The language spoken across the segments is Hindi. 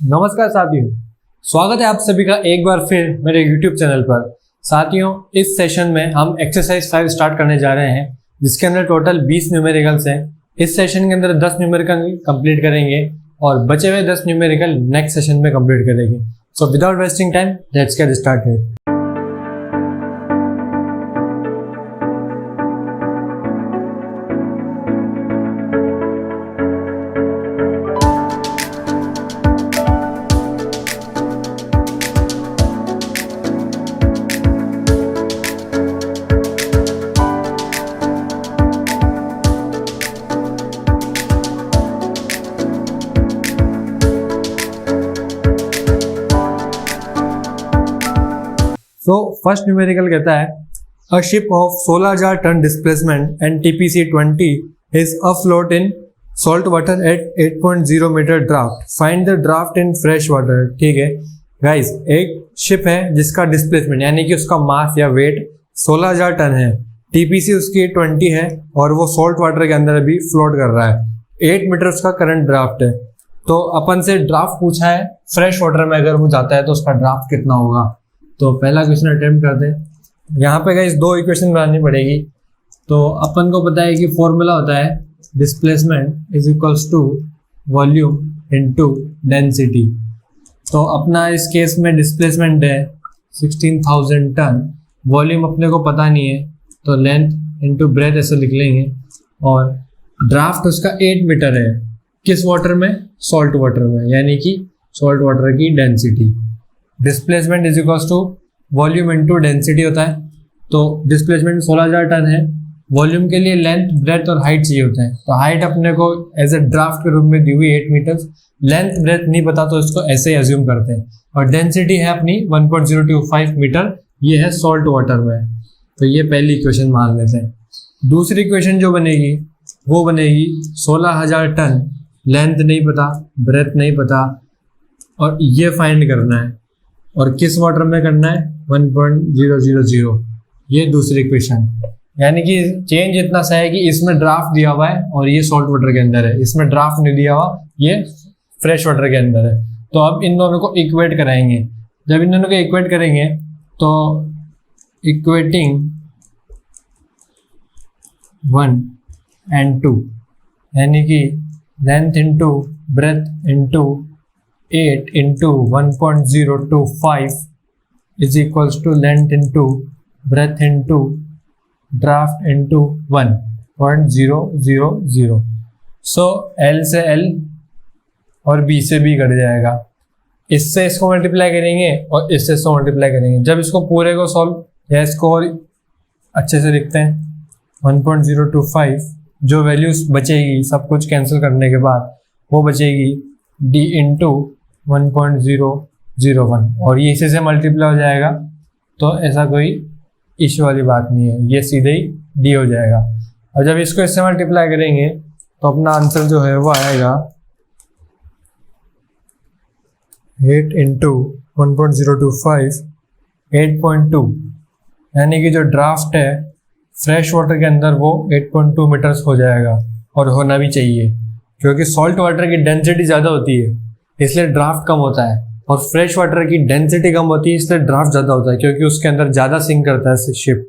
नमस्कार साथियों, स्वागत है आप सभी का एक बार फिर मेरे YouTube चैनल पर। साथियों, इस सेशन में हम एक्सरसाइज 5 स्टार्ट करने जा रहे हैं, जिसके अंदर टोटल 20 न्यूमेरिकल्स हैं। इस सेशन के अंदर 10 न्यूमेरिकल कंप्लीट करेंगे और बचे हुए 10 न्यूमेरिकल नेक्स्ट सेशन में कंप्लीट करेंगे। So without wasting time, let's get started. So first numerical कहता है a ship of 16,000 ton displacement and TPC 20 is afloat in salt water at 8.0 metre draft. Find the draft in fresh water. ठीक है गाइस, एक शिप है जिसका डिस्प्लेसमेंट यानी कि उसका मास या वेट 16,000 टन है, TPC उसकी 20 है और वो सॉल्ट वाटर के अंदर अभी फ्लोट कर रहा है। 8 मीटर उसका करंट ड्राफ्ट है। तो अपन से ड्राफ्ट पूछा है, फ्रेश वाटर में अगर वो जाता है तो उसका ड्राफ्ट कितना होगा। तो पहला क्वेश्चन अटेम्प्ट करते हैं। यहाँ पे गाइस 2 इक्वेशन बनानी पड़ेगी। तो अपन को पता है कि फॉर्मूला होता है displacement is equals to volume into density. तो अपना इस केस में डिस्प्लेसमेंट है 16,000 टन, वॉल्यूम अपने को पता नहीं है तो लेंथ इनटू ब्रेथ ऐसे लिख लेंगे, और ड्राफ्ट उसका 8 मीटर है। किस वाटर में? सॉल्ट वाटर में, यानी कि सॉल्ट वाटर की डेंसिटी। Displacement is equals to volume into density होता है। तो डिस्प्लेसमेंट 16,000 टन है, वॉल्यूम के लिए लेंथ, ब्रेथ और हाइट चाहिए होता है। तो हाइट अपने को एज ए ड्राफ्ट के रूप में दी हुई 8 मीटर्स, लेंथ ब्रेथ नहीं पता तो इसको ऐसे ही अज्यूम करते हैं, और डेंसिटी है अपनी 1.025 मीटर, ये है सॉल्ट वाटर में। तो ये पहली इक्वेशन मान लेते हैं। दूसरी इक्वेशन जो बनेगी वो बनेगी 16,000 टन, लेंथ नहीं पता, ब्रेथ नहीं पता, और ये फाइंड करना है, और किस वाटर में करना है? 1.000। ये दूसरी इक्वेशन, यानी कि चेंज इतना सा है कि इसमें ड्राफ्ट दिया हुआ है और ये सॉल्ट वाटर के अंदर है, इसमें ड्राफ्ट नहीं दिया हुआ, ये फ्रेश वाटर के अंदर है। तो अब इन दोनों को इक्वेट कराएंगे। जब इन दोनों को इक्वेट करेंगे तो इक्वेटिंग 1 and 2, यानी कि length into breadth into 8 into 1.025 is equals to length into breadth into draft into 1.000। So L से L और B से B कट जाएगा। इससे इसको मल्टीप्लाई करेंगे और इससे इसको मल्टीप्लाई करेंगे। जब इसको पूरे को सॉल्व या इसको और अच्छे से लिखते हैं, 1.025 जो वैल्यूज बचेगी सब कुछ कैंसिल करने के बाद वो बचेगी D इंटू 1.001, और ये इसी से मल्टीप्लाई हो जाएगा। तो ऐसा कोई इश्यू वाली बात नहीं है, ये सीधे ही डी हो जाएगा। और जब इसको इससे मल्टीप्लाई करेंगे तो अपना आंसर जो है वो आएगा 8 इंटू 1.025 8.2, यानी कि जो ड्राफ्ट है फ्रेश वाटर के अंदर वो 8.2 मीटर्स हो जाएगा, और होना भी चाहिए क्योंकि सॉल्ट वाटर की डेंसिटी ज़्यादा होती है इसलिए ड्राफ्ट कम होता है, और फ्रेश वाटर की डेंसिटी कम होती है इसलिए ड्राफ्ट ज़्यादा होता है, क्योंकि उसके अंदर ज़्यादा सिंक करता है शिप।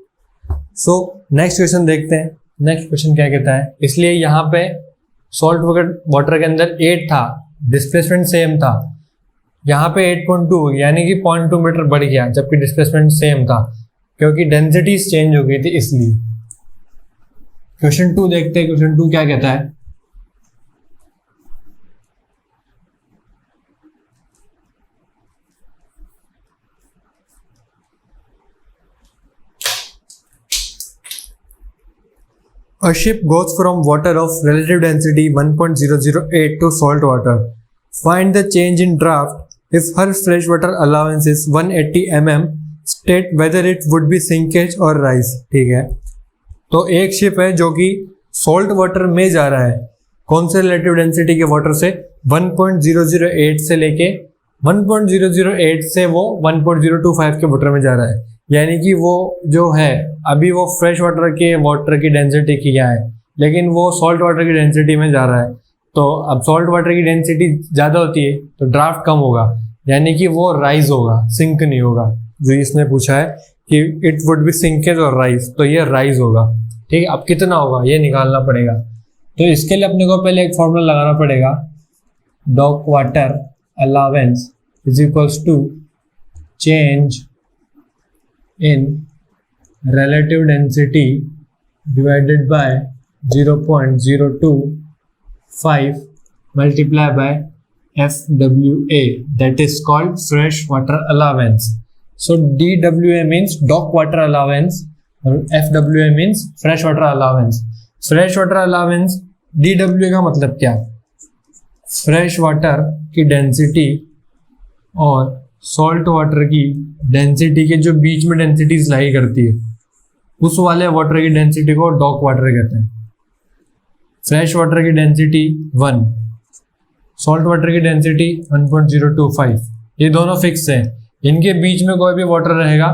सो नेक्स्ट क्वेश्चन देखते हैं। नेक्स्ट क्वेश्चन क्या कहता है, इसलिए यहाँ पे सॉल्ट वाटर के अंदर 8 था, डिस्प्लेसमेंट सेम था, यहाँ पे 8.2 यानी कि 0.2 मीटर बढ़ गया, जबकि डिस्प्लेसमेंट सेम था क्योंकि डेंसिटी चेंज हो गई थी इसलिए। क्वेश्चन 2 देखते हैं। क्वेश्चन 2 क्या कहता है, a ship goes from water of relative density 1.008 to salt water. Find the change in draft if her freshwater allowance is 180 mm. State whether it would be sinkage or rise. ठीक है, तो एक शिप है जो कि सॉल्ट वाटर में जा रहा है। कौन से रिलेटिव डेंसिटी के वाटर से? 1.008 से लेके 1.008 से वो 1.025 के वाटर में जा रहा है, यानी कि वो जो है अभी वो फ्रेश वाटर की डेंसिटी क्या है, लेकिन वो सॉल्ट वाटर की डेंसिटी में जा रहा है। तो अब सॉल्ट वाटर की डेंसिटी ज़्यादा होती है तो ड्राफ्ट कम होगा, यानी कि वो राइज होगा, सिंक नहीं होगा। जो इसने पूछा है कि इट वुड बी सिंकेज और राइज, तो ये राइज होगा। ठीक है, अब कितना होगा ये निकालना पड़ेगा। तो इसके लिए अपने को पहले एक फॉर्मूला लगाना पड़ेगा, dock water allowance is equals to change in relative density divided by 0.025 multiplied by FWA, that is called fresh water allowance. So DWA means dock water allowance और FWA means fresh water allowance. Fresh water allowance DWA का मतलब क्या? फ्रेश वाटर की डेंसिटी और सॉल्ट वाटर की डेंसिटी के जो बीच में डेंसिटीज लाई करती है उस वाले वाटर की डेंसिटी को डॉक वाटर कहते हैं। फ्रेश वाटर की डेंसिटी 1, सॉल्ट वाटर की डेंसिटी 1.025, ये दोनों फिक्स है। इनके बीच में कोई भी वाटर रहेगा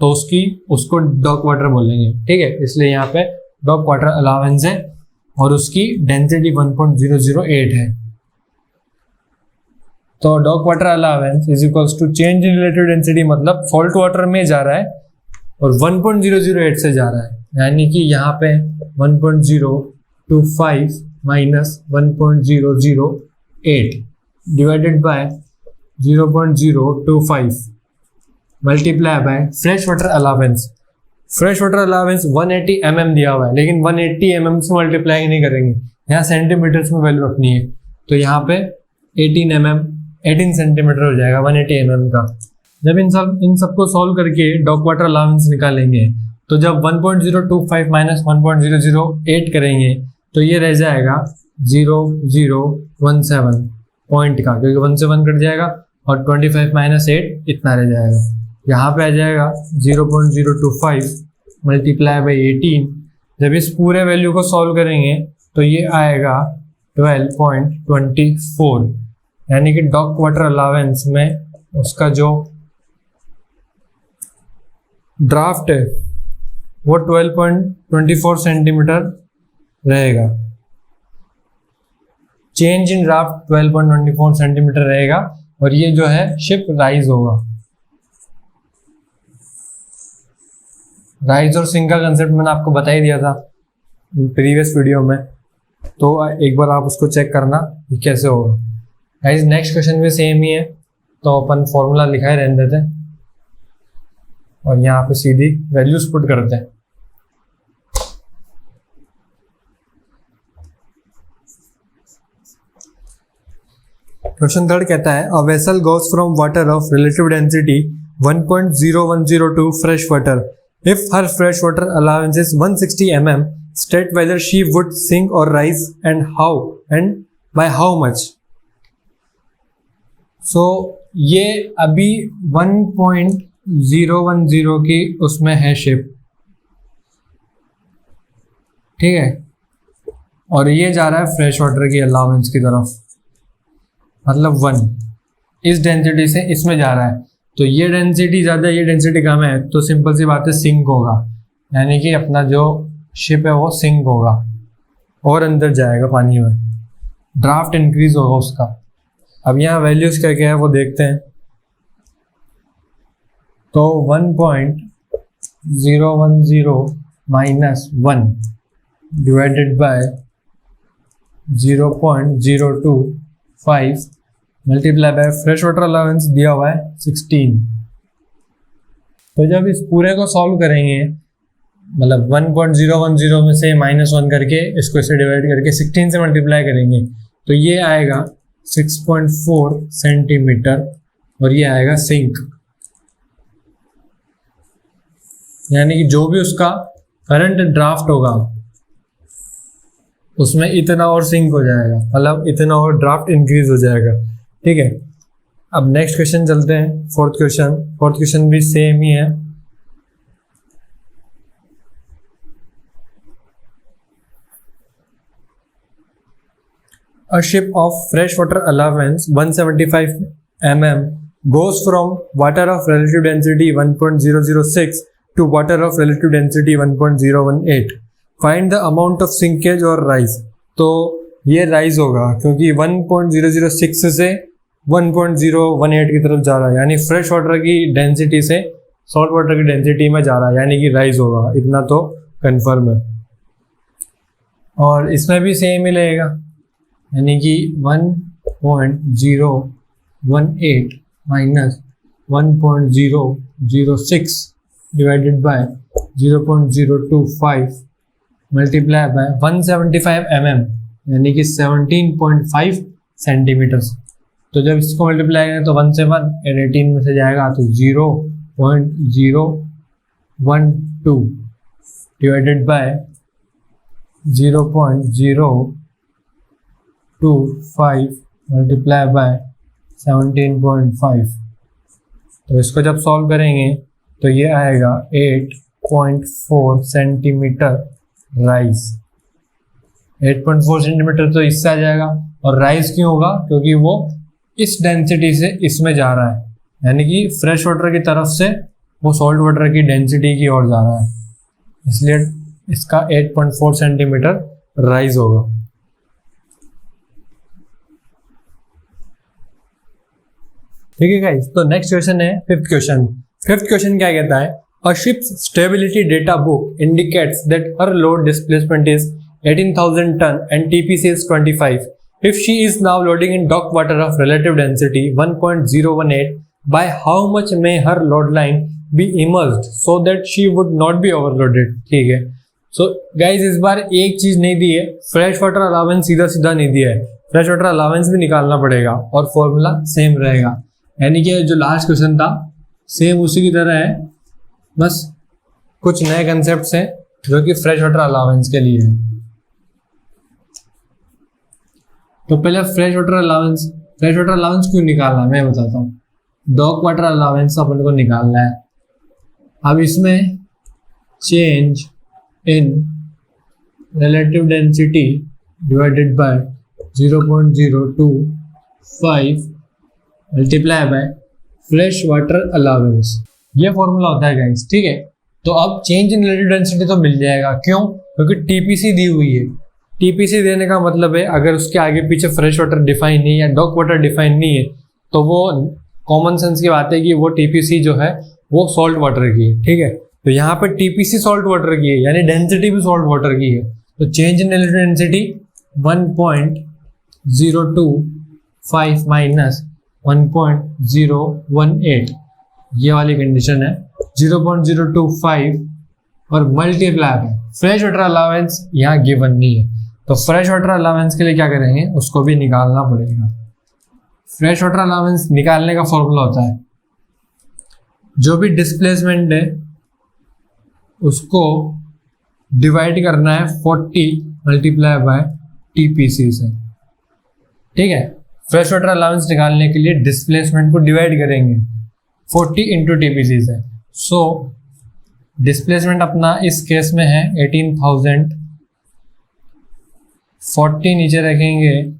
तो उसको डॉक वाटर बोलेंगे। ठीक है, इसलिए यहाँ पे डॉक वाटर अलावेंस है और उसकी डेंसिटी 1.008 है। तो dock water allowance is equals to change in relative density, मतलब सॉल्ट वाटर में जा रहा है और 1.008 से जा रहा है, यानी कि यहाँ पे 1.025 minus 1.008 divided by 0.025 multiply by fresh water allowance. Fresh water allowance 180 mm दिया हुआ है, लेकिन 180 mm से मल्टीप्लाई नहीं करेंगे, यहाँ सेंटीमीटर्स में वैल्यू रखनी है। तो यहाँ पे 18 सेंटीमीटर हो जाएगा 180 mm का। जब इन सबको सॉल्व करके डॉक वाटर अलावेंस निकालेंगे तो जब 1.025 माइनस 1.008 करेंगे तो ये रह जाएगा 0017 पॉइंट का, क्योंकि 1 से 1 कट जाएगा और 25 माइनस 8 इतना रह जाएगा। यहाँ पे आ जाएगा 0.025 मल्टीप्लाई बाई 18। जब इस पूरे वैल्यू को सॉल्व करेंगे तो ये आएगा 12.24, यानी कि डॉक वाटर अलावेंस में उसका जो ड्राफ्ट है वो 12.24 सेंटीमीटर रहेगा। चेंज इन ड्राफ्ट 12.24 सेंटीमीटर रहेगा और ये जो है शिप राइज होगा। राइज और सिंक का कंसेप्ट मैंने आपको बता ही दिया था प्रीवियस वीडियो में, तो एक बार आप उसको चेक करना कि कैसे होगा। गाइस नेक्स्ट क्वेश्चन भी सेम ही है, तो अपन फॉर्मूला लिखा ही रहने देते हैं और यहाँ पे सीधी वैल्यूज पुट करते हैं। क्वेश्चन थर्ड कहता है a vessel goes from water of relative density 1.0102 to fresh water. If her fresh water allowance is 160 mm, state whether she would sink or rise and how and by how much. So ये अभी 1.010 की उसमें है शिप, ठीक है, और ये जा रहा है फ्रेश वाटर की अलाउंस की तरफ, मतलब 1 इस डेंसिटी से इसमें जा रहा है। तो ये डेंसिटी ज़्यादा ये डेंसिटी कम है, तो सिंपल सी बात है सिंक होगा, यानी कि अपना जो शिप है वो सिंक होगा और अंदर जाएगा पानी में, ड्राफ्ट इंक्रीज होगा उसका। अब यहाँ वैल्यूज क्या क्या है वो देखते हैं। तो 1.010 minus 1 divided by 0.025 multiply by fresh water allowance दिया हुआ है 16। तो जब इस पूरे को सॉल्व करेंगे, मतलब 1.010 में से -1 करके इसको इसे डिवाइड करके 16 से मल्टीप्लाई करेंगे तो ये आएगा 6.4 सेंटीमीटर और ये आएगा सिंक, यानी कि जो भी उसका करंट ड्राफ्ट होगा उसमें इतना और सिंक हो जाएगा, मतलब इतना और ड्राफ्ट इंक्रीज हो जाएगा। ठीक है, अब नेक्स्ट क्वेश्चन चलते हैं। फोर्थ क्वेश्चन भी सेम ही है। A ship of freshwater allowance 175 mm goes from water of relative density 1.006 to water of relative density 1.018. Find the amount of sinkage or rise. तो ये राइज होगा क्योंकि 1.006 से 1.018 की तरफ जा रहा है, यानी फ्रेश वाटर की डेंसिटी से सॉल्ट वाटर की डेंसिटी में जा रहा है, यानी कि राइज होगा, इतना तो कंफर्म है। और इसमें भी सेम ही लगेगा, यानी कि 1.018 minus 1.006 divided by 0.025 multiply by 175 mm, यानी कि 17.5 सेंटीमीटर। तो जब इसको मल्टीप्लाई करें तो 1 से 1 और 18 में से जाएगा तो 0.012 डिवाइडेड बाय 0.025 मल्टीप्लाई बाय 17.5। तो इसको जब सॉल्व करेंगे तो ये आएगा 8.4 सेंटीमीटर राइज। 8.4 सेंटीमीटर तो इससे आ जाएगा, और राइज क्यों होगा? क्योंकि वो इस डेंसिटी से इसमें जा रहा है, यानी कि फ्रेश वाटर की तरफ से वो सॉल्ट वाटर की डेंसिटी की ओर जा रहा है, इसलिए इसका 8.4 सेंटीमीटर राइज होगा। ठीक है गाइस, तो नेक्स्ट क्वेश्चन है फिफ्थ क्वेश्चन। फिफ्थ क्वेश्चन क्या कहता है? A ship's stability data book indicates that her load displacement is 18,000 ton and TPC is 25. If she is now loading in dock water of relative density 1.018, by how much may her load line be immersed so that she would not be overloaded? ठीक है, सो गाइज इस बार एक चीज नहीं दी है, फ्रेश वाटर अलावेंस सीधा सीधा नहीं दिया है, फ्रेश वाटर अलावेंस भी निकालना पड़ेगा और फॉर्मूला सेम रहेगा, यानी कि जो लास्ट क्वेश्चन था सेम उसी की तरह है, बस कुछ नए कंसेप्ट्स हैं जो कि फ्रेश वाटर अलावेंस के लिए है। तो पहले फ्रेश वाटर अलावेंस क्यों निकालना है मैं बताता हूँ। डॉक वाटर अलावेंस अपन को निकालना है। अब इसमें change in relative density divided by 0.025 multiply by fresh water allowance, ये फॉर्मूला होता है गाइस। ठीक है, तो अब चेंज इन रिलेटिव डेंसिटी तो मिल जाएगा, क्यों? क्योंकि टीपीसी दी हुई है। टीपीसी देने का मतलब है अगर उसके आगे पीछे फ्रेश वाटर डिफाइन नहीं है या डॉक वाटर डिफाइन नहीं है तो वो कॉमन सेंस की बात है कि वो टीपीसी जो है वो सॉल्ट वाटर की है। ठीक है, तो यहाँ पर टीपीसी सॉल्ट वाटर की है, यानी डेंसिटी भी सॉल्ट वाटर की है, तो change in relative density 1.025 minus 1.018, ये वाली कंडीशन है। 0.025 और multiply by fresh water allowance यहाँ गिवन नहीं है, तो फ्रेश वाटर अलावेंस के लिए क्या करेंगे, उसको भी निकालना पड़ेगा। फ्रेश वाटर अलावेंस निकालने का फॉर्मूला होता है जो भी डिस्प्लेसमेंट है उसको डिवाइड करना है 40 मल्टीप्लाई बाय टीपीसी से। ठीक है, फ्रेश वाटर अलावेंस निकालने के लिए डिस्प्लेसमेंट को डिवाइड करेंगे 40 इंटू टीपीसी से। सो डिस्प्लेसमेंट अपना इस केस में है 18,000, 40 नीचे रखेंगे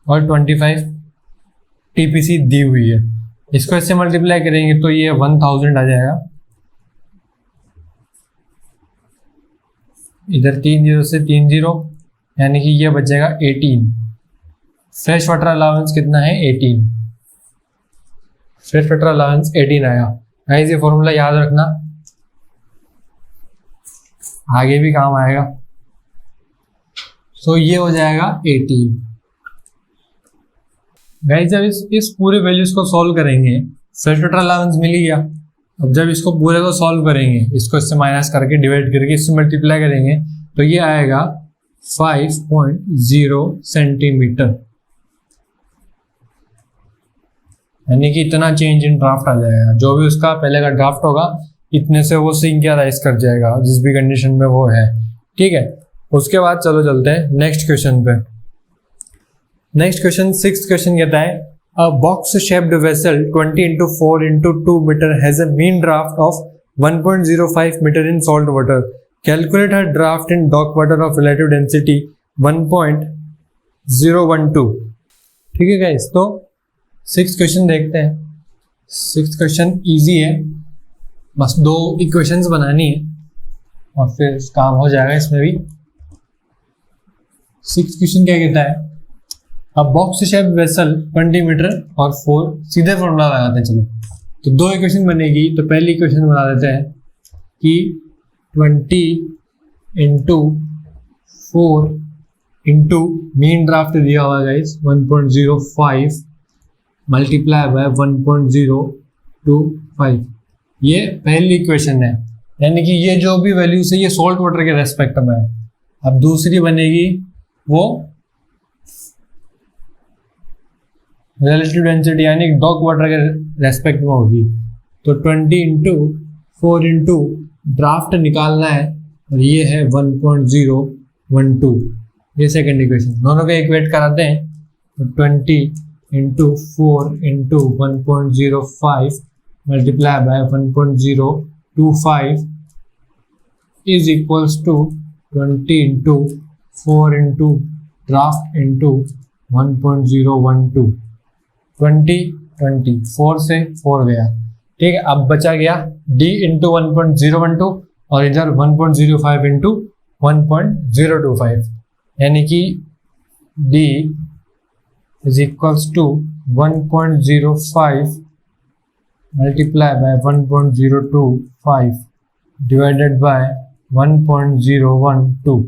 और 25 टीपीसी दी हुई है, इसको इससे मल्टीप्लाई करेंगे तो ये 1000 आ जाएगा। इधर 3 0 से 3 0, यानी कि ये बचेगा 18। फ्रेश वाटर अलावेंस कितना है? 18। फ्रेश वाटर अलावेंस 18 आया। गाइस ये फॉर्मूला याद रखना, आगे भी काम आएगा। सो ये हो जाएगा 18। गाइस जब इस पूरे वैल्यूज को सॉल्व करेंगे, फ्रेश वाटर अलावेंस मिल गया। अब जब इसको पूरे को सॉल्व करेंगे, इसको इससे माइनस करके डिवाइड करके इससे मल्टीप्लाई करेंगे तो ये आएगा 5.0 सेंटीमीटर, यानी कि इतना चेंज इन ड्राफ्ट आ जाएगा। जो भी उसका पहले का ड्राफ्ट होगा इतने से वो सिंक या राइज कर जाएगा जिस भी कंडीशन में वो है। ठीक है, उसके बाद चलो चलते हैं नेक्स्ट क्वेश्चन पे। नेक्स्ट क्वेश्चन, सिक्स्थ क्वेश्चन कहता है अ box shaped vessel 20 into 4 into 2 meter has a mean draft of 1.05 meter in salt water. Calculate her draft in dock water of relative density 1.012. ठीक है गाइस, तो सिक्स्थ क्वेश्चन देखते हैं। सिक्स्थ क्वेश्चन इजी है, बस 2 इक्वेशंस बनानी है और फिर काम हो जाएगा इसमें भी। सिक्स्थ क्वेश्चन क्या कहता है? अब बॉक्स शेप वेसल 20 मीटर और 4, सीधे फॉर्मूला लगाते हैं। चलो तो दो इक्वेशन बनेगी। तो पहली इक्वेशन बना देते हैं कि 20 इंटू 4 इंटू मीन ड्राफ्ट दिया हुआ है गाइस 1.05 मल्टीप्लाई बाय 1.025, ये पहली इक्वेशन है। यानी कि ये जो भी वैल्यूज है ये सॉल्ट वाटर के रेस्पेक्ट में है। अब दूसरी बनेगी वो रिलेटिव डेंसिटी यानी डॉक वाटर के रेस्पेक्ट में होगी। तो 20 इंटू 4 इंटू ड्राफ्ट निकालना है और ये है 1.012, ये सेकेंड इक्वेशन। दोनों को इक्वेट कराते हैं। तो 20 into 4 into 1.05 multiply by 1.025 is equals to 20 into 4 into draft into 1.012। 20 4 से 4 गया, ठीक है। अब बचा गया d इंटू 1.012 और इधर 1.05 इंटू 1.025, यानी कि d is equals to 1.05 multiply by 1.025 divided by 1.012।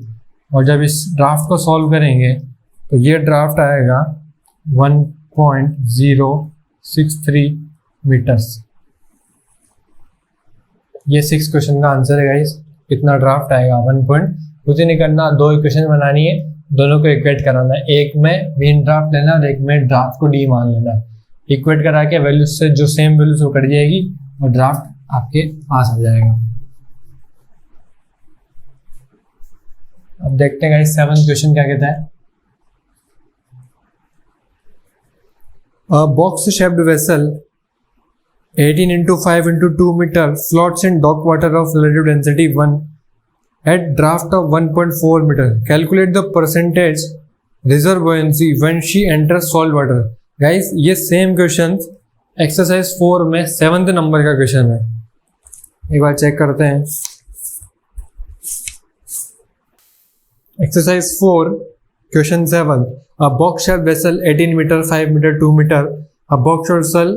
और जब इस ड्राफ्ट को सॉल्व करेंगे तो ये ड्राफ्ट आएगा 1.063 मीटर्स। ये 6 क्वेश्चन का आंसर है गाइस। कितना ड्राफ्ट आएगा 1 पॉइंट। कुछ नहीं करना, दो इक्वेशन बनानी है, दोनों को इक्वेट कराना है। एक में मीन ड्राफ्ट लेना और एक में ड्राफ्ट को डी मान लेना। इक्वेट करा के वैल्यूज से जो सेम वैल्यूज वो कट जाएगी और ड्राफ्ट आपके पास आ जाएगा। अब देखते हैं गाइस 7th क्वेश्चन क्या कहता है। A box shaped vessel 18 into 5 into 2 meter floats in dock water of relative density 1 at draft of 1.4 meter. Calculate the percentage reserve buoyancy when she enters salt water. Guys, ये सेम क्वेश्चन एक्सरसाइज 4 में 7th नंबर का क्वेश्चन है। एक बार चेक करते हैं। Exercise 4 question 7, a box shaped vessel 18 meter 5 meter 2 meter, a box shaped vessel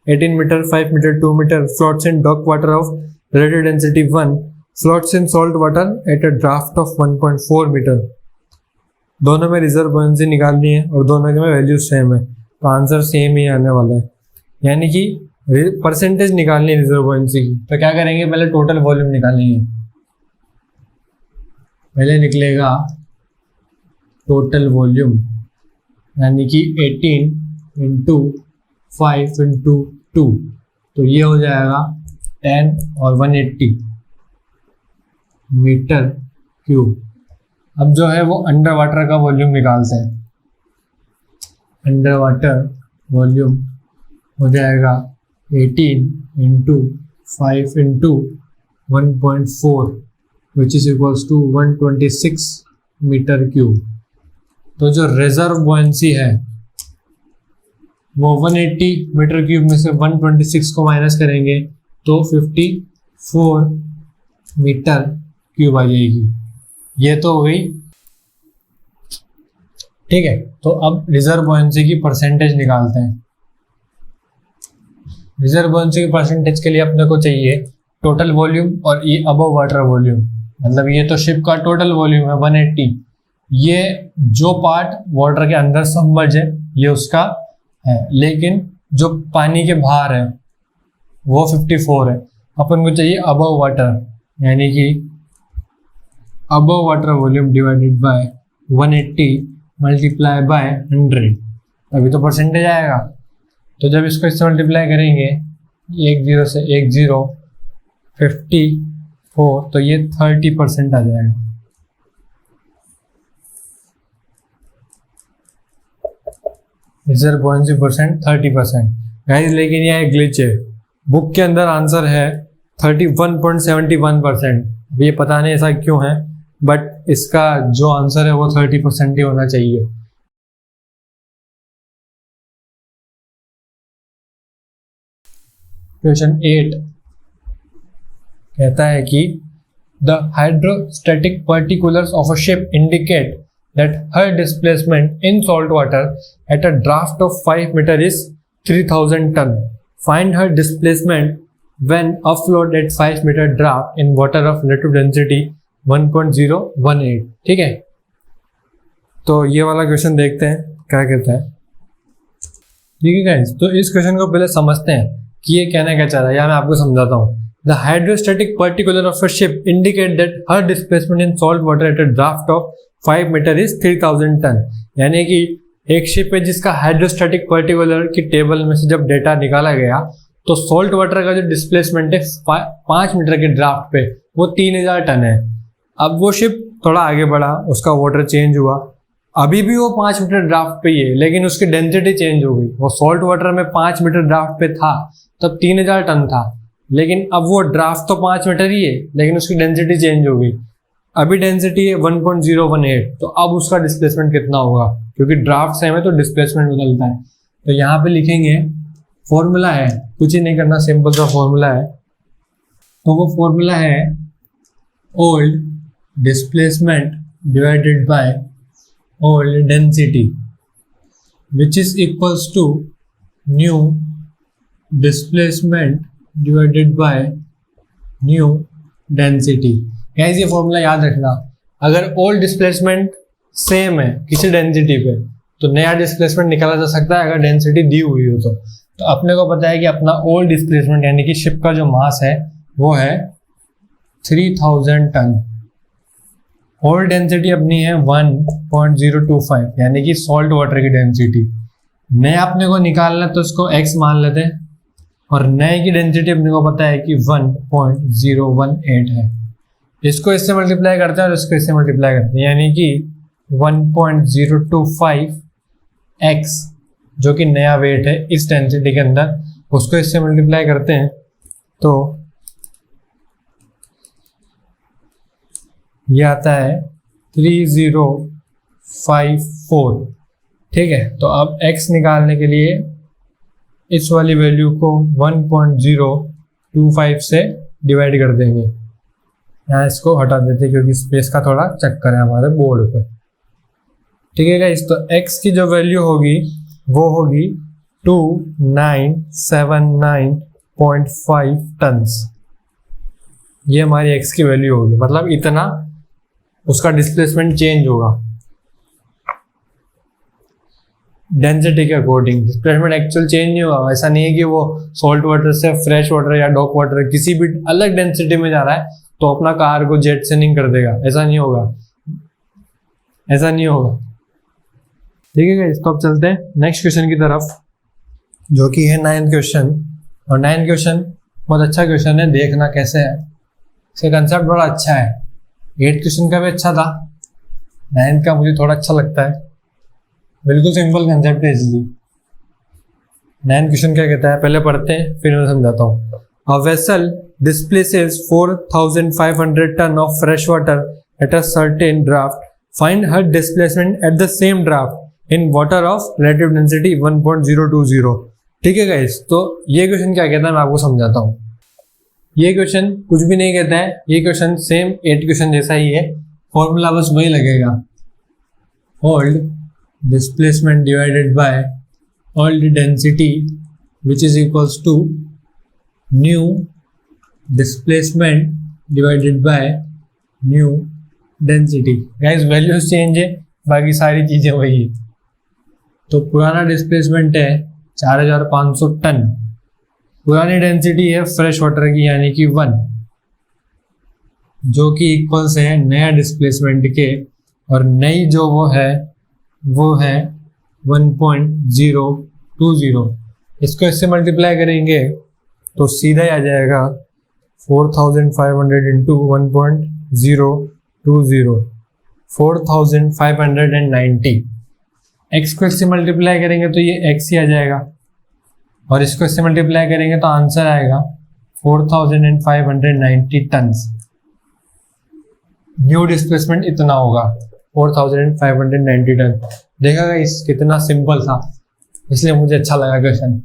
18 meter 5 meter 2 meter floats in dock water of relative density 1, floats in salt water at a draft of 1.4 meter. दोनों में रिजर्व बुओयेंसी निकालनी है और दोनों के में वैल्यू सेम है, तो आंसर सेम ही आने वाला है। यानी कि परसेंटेज निकालनी है रिजर्व बुओयेंसी की। तो क्या करेंगे, पहले टोटल वॉल्यूम निकालेंगे। पहले निकलेगा टोटल वॉल्यूम, यानी कि 18 इंटू 5 इंटू 2, तो ये हो जाएगा 10 और 180 मीटर क्यूब। अब जो है वो अंडर वाटर का वॉल्यूम निकालते हैं। अंडर वाटर वॉल्यूम हो जाएगा 18 into 5 into 1.4 which is equals to 126 metre cube. तो जो रिजर्व बुओयेंसी है वो 180 मीटर क्यूब में से 126 को माइनस करेंगे तो 54 मीटर क्यूब आ जाएगी। ये तो हो गई, ठीक है। तो अब रिजर्व बुओयेंसी की परसेंटेज निकालते हैं। रिजर्व बुओयेंसी की परसेंटेज के लिए अपने को चाहिए टोटल वॉल्यूम और ये अबव वाटर वॉल्यूम। मतलब ये तो शिप का टोटल वॉल्यूम है 180, ये जो पार्ट वाटर के अंदर सबमर्ज है ये उसका है, लेकिन जो पानी के बाहर है वो 54 है। अपन को चाहिए अबव वाटर, यानी कि above water volume divided by 180 multiply by 100, अभी तो परसेंटेज आएगा। तो जब इसको इससे मल्टीप्लाई करेंगे 1 0 से 1 0 54, तो ये 30% आ जाएगा। Reserve बुओयेंसी percent 30%। गाइस लेकिन यह एक ग्लिच है, बुक के अंदर आंसर है 31.71%। ये पता नहीं ऐसा क्यों है, बट इसका जो आंसर है वो 30% ही होना चाहिए। क्वेश्चन 8 कहता है कि the hydrostatic particulars of a ship indicate that her displacement in salt water at a draft of 5 meter is 3000 ton. Find her displacement when afloat at 5 meter draft in water of relative density 1.018. ठीक है, तो ये वाला क्वेश्चन देखते हैं क्या कहता है। ठीक है गाइस, तो इस क्वेश्चन को पहले समझते हैं कि ये कहना क्या चाह रहा है, या मैं आपको समझाता हूँ। The hydrostatic particular of a ship indicate that her displacement in salt water at a draft of 5 meter is 3000 ton। यानी कि एक शिप है जिसका हाइड्रोस्टैटिक पर्टिकुलर की टेबल में से जब डेटा निकाला गया तो सॉल्ट वाटर का जो डिस्प्लेसमेंट है 5 मीटर के ड्राफ्ट पे वो 3000 टन है। अब वो शिप थोड़ा आगे बढ़ा, उसका वाटर चेंज हुआ, अभी भी वो 5 मीटर ड्राफ्ट पे ही है, लेकिन उसकी डेंसिटी चेंज हो गई। वो सॉल्ट वाटर में 5 मीटर ड्राफ्ट पे था तब 3000 टन था, लेकिन अब वो ड्राफ्ट तो 5 मीटर ही है, लेकिन उसकी डेंसिटी चेंज हो गई। अभी डेंसिटी है 1.018, तो अब उसका डिस्प्लेसमेंट कितना होगा, क्योंकि ड्राफ्ट सेम है तो डिस्प्लेसमेंट बदलता है। तो यहाँ पे लिखेंगे, फॉर्मूला है, कुछ ही नहीं करना, सिंपल सा फॉर्मूला है। तो वो फॉर्मूला है old displacement divided by old density which is equals to new displacement divided by new density. Guys ये फॉर्मूला याद रखना, अगर ओल्ड डिस्प्लेसमेंट सेम है किसी डेंसिटी पे तो नया डिस्प्लेसमेंट निकाला जा सकता है अगर डेंसिटी दी हुई हो तो अपने को पता है कि अपना ओल्ड डिस्प्लेसमेंट यानी कि शिप का जो मास है वो है 3000 टन। ओल्ड डेंसिटी अपनी है 1.025 यानी कि सॉल्ट वाटर की डेंसिटी। नया अपने को निकालना तो उसको x मान लेते हैं, और नए की डेंसिटी अपने को पता है कि 1.018 है। इसको इससे मल्टीप्लाई करते हैं और इसको इससे मल्टीप्लाई करते हैं, यानी कि 1.025x जो कि नया वेट है इस डेंसिटी के अंदर, उसको इससे मल्टीप्लाई करते हैं तो ये आता है 3054। ठीक है, तो अब x निकालने के लिए इस वाली वैल्यू को 1.025 से डिवाइड कर देंगे। यहाँ इसको हटा देते हैं क्योंकि स्पेस का थोड़ा चक्कर है हमारे बोर्ड पे। ठीक है गाइस, तो x की जो वैल्यू होगी वो होगी 2979.5 टन्स। ये हमारी x की वैल्यू होगी, मतलब इतना उसका डिस्प्लेसमेंट चेंज होगा डेंसिटी के अकॉर्डिंग। डिस्प्लेसमेंट एक्चुअल चेंज नहीं होगा, ऐसा नहीं है कि वो सॉल्ट वाटर से फ्रेश वाटर या डॉक वाटर किसी भी अलग डेंसिटी में जा रहा है तो अपना कार को जेट से नहीं कर देगा, ऐसा नहीं होगा, ऐसा नहीं होगा। ठीक है गाइस, तो अब चलते हैं नेक्स्ट क्वेश्चन की तरफ जो कि है 9th क्वेश्चन। और 9th क्वेश्चन बहुत अच्छा क्वेश्चन है, देखना कैसे है, इसका कंसेप्ट बड़ा अच्छा है। 8th क्वेश्चन का भी अच्छा था, 9th का मुझे थोड़ा अच्छा लगता है, बिल्कुल सिंपल कंसेप्ट है इसलिए। 9th क्वेश्चन क्या कहता है पहले पढ़ते हैं फिर मैं समझाता हूँ। A vessel displaces 4500 ton of fresh water at a certain draft. Find her displacement at the same draft in water of relative density 1.020। ठीक है गाइस, तो ये क्वेश्चन क्या कहता है मैं आपको समझाता हूँ। ये क्वेश्चन कुछ भी नहीं कहता है, ये क्वेश्चन सेम 8 क्वेश्चन जैसा ही है, फॉर्मूला बस वही लगेगा, old displacement divided by old density which is equals to new displacement divided by new density। guys values change है, बाकी सारी चीजें वही है। तो पुराना डिस्प्लेसमेंट है 4500 टन, पुरानी डेंसिटी है फ्रेश वाटर की यानी कि 1, जो कि इक्वल्स है नया डिस्प्लेसमेंट के, और नई जो वो है 1.020। इसको इससे मल्टीप्लाई करेंगे तो सीधा ही आ जाएगा 4500 इंटू 1.020, 4590। एक्स को इससे मल्टीप्लाई करेंगे तो ये एक्स ही आ जाएगा, और इसको इससे मल्टीप्लाई करेंगे तो आंसर आएगा 4590 टन्स। न्यू डिस्प्लेसमेंट इतना होगा 4590 टन। देखा गाइस कितना सिंपल था, इसलिए मुझे अच्छा लगा क्वेश्चन।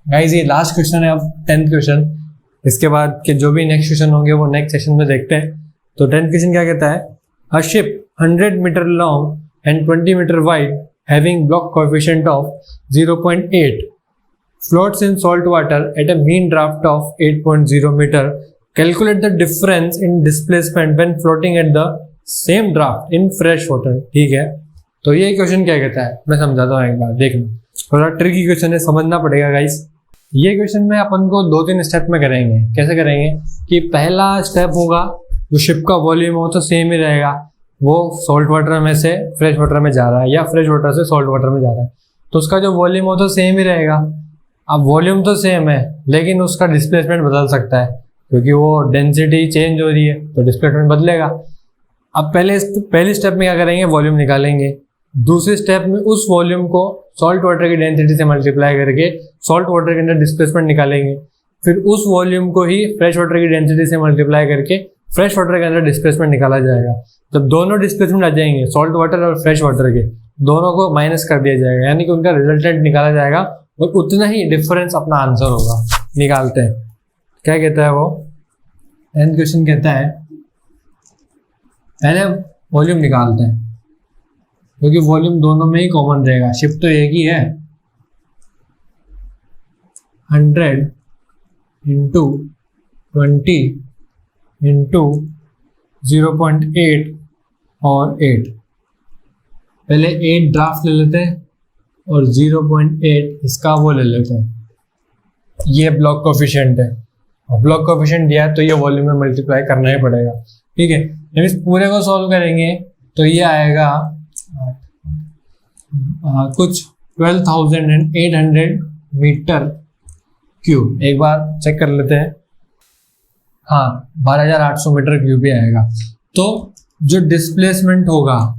गाइस ये लास्ट क्वेश्चन है, अब 10th क्वेश्चन। इसके बाद के जो भी नेक्स्ट क्वेश्चन होंगे वो नेक्स्ट सेशन में देखते हैं। तो 10th क्वेश्चन क्या कहता है, A ship 100 meter long and 20 meter wide having block coefficient of 0.8 floats in salt water at a mean draft of 8.0 meter. Calculate the difference in displacement when floating at the same draft in fresh water. ठीक है, तो ये क्वेश्चन क्या कहता है मैं समझाता हूँ एक बार, देखना थोड़ा ट्रिकी क्वेश्चन है, समझना पड़ेगा गाइस। ये क्वेश्चन में अपन को 2-3 स्टेप में करेंगे। कैसे करेंगे कि पहला स्टेप होगा जो शिप का वॉल्यूम हो तो सेम ही रहेगा, वो सॉल्ट वाटर में से फ्रेश वाटर में जा रहा है या फ्रेश वाटर से सॉल्ट वाटर में जा रहा है, तो उसका जो वॉल्यूम हो तो सेम ही रहेगा। अब वॉल्यूम तो सेम है लेकिन उसका डिस्प्लेसमेंट बदल सकता है क्योंकि वो डेंसिटी चेंज हो रही है तो डिस्प्लेसमेंट बदलेगा। अब पहली स्टेप में क्या करेंगे, वॉल्यूम निकालेंगे। दूसरे स्टेप में उस वॉल्यूम को सॉल्ट वाटर की डेंसिटी से मल्टीप्लाई करके सॉल्ट वाटर के अंदर डिस्प्लेसमेंट निकालेंगे। फिर उस वॉल्यूम को ही फ्रेश वाटर की डेंसिटी से मल्टीप्लाई करके फ्रेश वाटर के अंदर डिस्प्लेसमेंट निकाला जाएगा। जब दोनों डिस्प्लेसमेंट आ जाएंगे, सॉल्ट वाटर और फ्रेश वाटर के, दोनों को माइनस कर दिया जाएगा, यानी कि उनका रिजल्टेंट निकाला जाएगा और उतना ही डिफरेंस अपना आंसर होगा। निकालते हैं, क्या कहता है वो, एंड क्वेश्चन कहता है पहले वॉल्यूम निकालते हैं क्योंकि वॉल्यूम दोनों में ही कॉमन रहेगा, शिप तो एक ही है। 100 इंटू 20 इंटू 0.8 और 8, पहले 8 ड्राफ्ट ले लेते हैं और 0.8 इसका वो ले लेते हैं। ये ब्लॉक कोफिशिएंट है और ब्लॉक कोफिशिएंट दिया है तो ये वॉल्यूम में मल्टीप्लाई करना ही पड़ेगा। ठीक है, जब इस पूरे को सॉल्व करेंगे तो ये आएगा कुछ 12,800 मीटर क्यूब। एक बार चेक कर लेते हैं, हाँ 12,800 मीटर क्यूब ही आएगा। तो जो डिस्प्लेसमेंट होगा,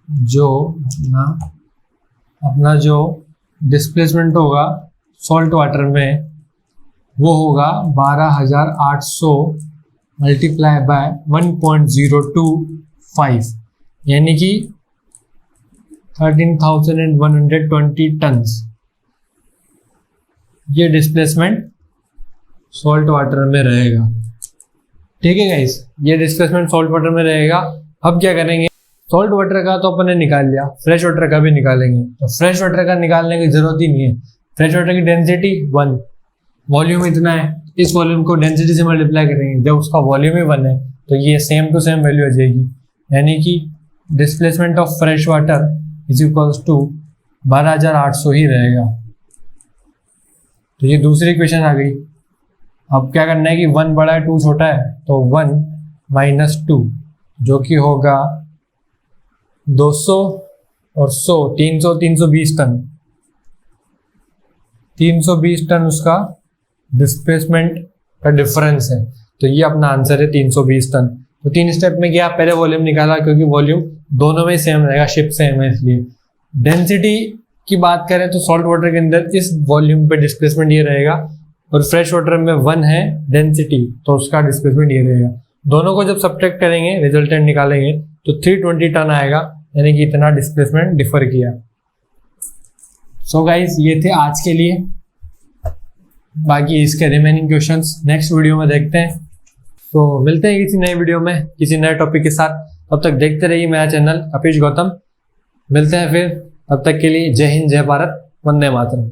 जो अपना जो डिस्प्लेसमेंट होगा सॉल्ट वाटर में वो होगा 12,800 मल्टीप्लाई बाय 1.025 यानी कि 13,120 टन्स। ये डिस्प्लेसमेंट सॉल्ट वाटर में रहेगा। ठीक है गाइस, ये डिस्प्लेसमेंट सॉल्ट वाटर में रहेगा। अब क्या करेंगे, सॉल्ट वाटर का तो अपन ने निकाल लिया, फ्रेश वाटर का भी निकालेंगे। तो फ्रेश वाटर का निकालने की जरूरत ही नहीं है। फ्रेश वाटर की डेंसिटी 1, वॉल्यूम इतना है, इस वॉल्यूम को डेंसिटी से मल्टीप्लाई करेंगे। जब उसका वॉल्यूम ही 1 है तो ये सेम टू सेम वैल्यू आ जाएगी, यानी कि displacement of fresh water is equals to 12,800 ही रहेगा। तो ये दूसरी इक्वेशन आ गई। अब क्या करना है कि 1 बड़ा है 2 छोटा है, तो 1 माइनस 2 जो कि होगा 200 और 100 320 टन। 320 टन उसका डिस्प्लेसमेंट का डिफरेंस है, तो ये अपना आंसर है 320 टन। तो 3 स्टेप में क्या, पहले वॉल्यूम निकाला क्योंकि वॉल्यूम दोनों में सेम रहेगा, शिप सेम है इसलिए। डेंसिटी की बात करें तो सॉल्ट वाटर के अंदर इस वॉल्यूम पे डिस्प्लेसमेंट ये रहेगा और फ्रेश वाटर में 1 है डेंसिटी तो उसका डिस्प्लेसमेंट ये रहेगा। दोनों को जब सब्ट्रैक्ट करेंगे रिजल्टेंट निकालेंगे तो 320 टन आएगा, यानी कि इतना डिस्प्लेसमेंट डिफर किया। सो गाइस, ये थे आज के लिए। बाकी इसके रिमेनिंग क्वेश्चंस नेक्स्ट वीडियो में देखते हैं। तो मिलते हैं किसी नए वीडियो में किसी नए टॉपिक के साथ। तब तक देखते रहिए मेरा चैनल अपीश गौतम। मिलते हैं फिर, तब तक के लिए जय हिंद, जय भारत, वंदे मातरम।